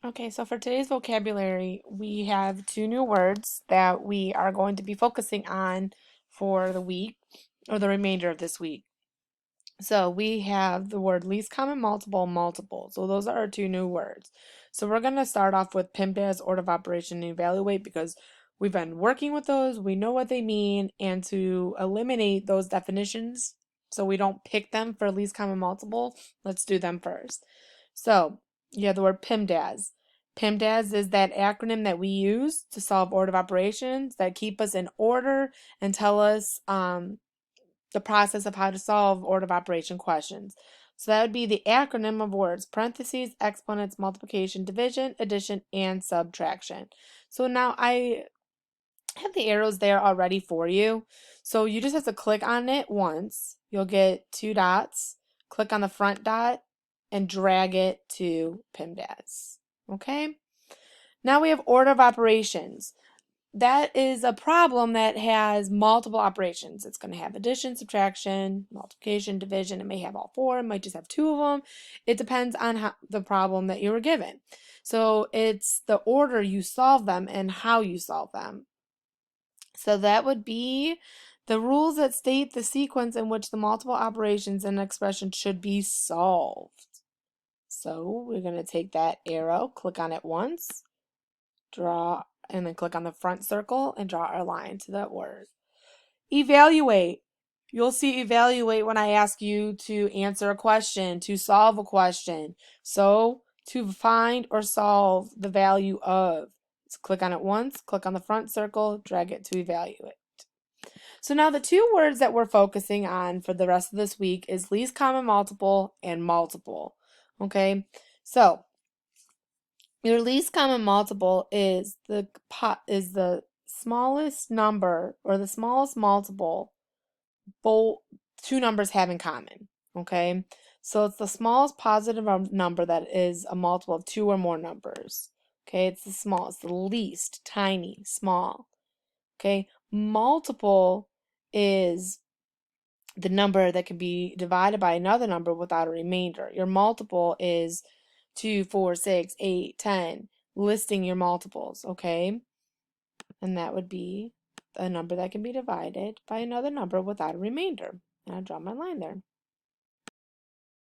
Okay, so for today's vocabulary, we have two new words that we are going to be focusing on for the week or the remainder of this week. So we have the word least common multiple, multiple. So those are our two new words. So we're going to start off with PIMDAS, order of operation, and evaluate because we've been working with those, we know what they mean, and to eliminate those definitions so we don't pick them for least common multiple, let's do them first. So you have the word PIMDAS. PIMDAS is that acronym that we use to solve order of operations that keep us in order and tell us the process of how to solve order of operation questions. So that would be the acronym of words, parentheses, exponents, multiplication, division, addition, and subtraction. So now I have the arrows there already for you. So you just have to click on it once. You'll get two dots. Click on the front dot and drag it to PIMDAS. Okay? Now we have order of operations. That is a problem that has multiple operations. It's going to have addition, subtraction, multiplication, division. It may have all four. It might just have two of them. It depends on the problem that you were given. So it's the order you solve them and how you solve them. So that would be the rules that state the sequence in which the multiple operations in an expression should be solved. So we're going to take that arrow, click on it once, draw, and then click on the front circle and draw our line to that word. Evaluate. You'll see evaluate when I ask you to answer a question, to solve a question. So to find or solve the value of. So click on it once, click on the front circle, drag it to evaluate. So now the two words that we're focusing on for the rest of this week is least common multiple and multiple. Okay, so your least common multiple is the smallest number or the smallest multiple both two numbers have in common. Okay, so it's the smallest positive number that is a multiple of two or more numbers. Okay, it's the smallest, the least, tiny, small. Okay, multiple is the number that can be divided by another number without a remainder. Your multiple is 2, 4, 6, 8, 10, listing your multiples, okay? And that would be a number that can be divided by another number without a remainder. And I draw my line there.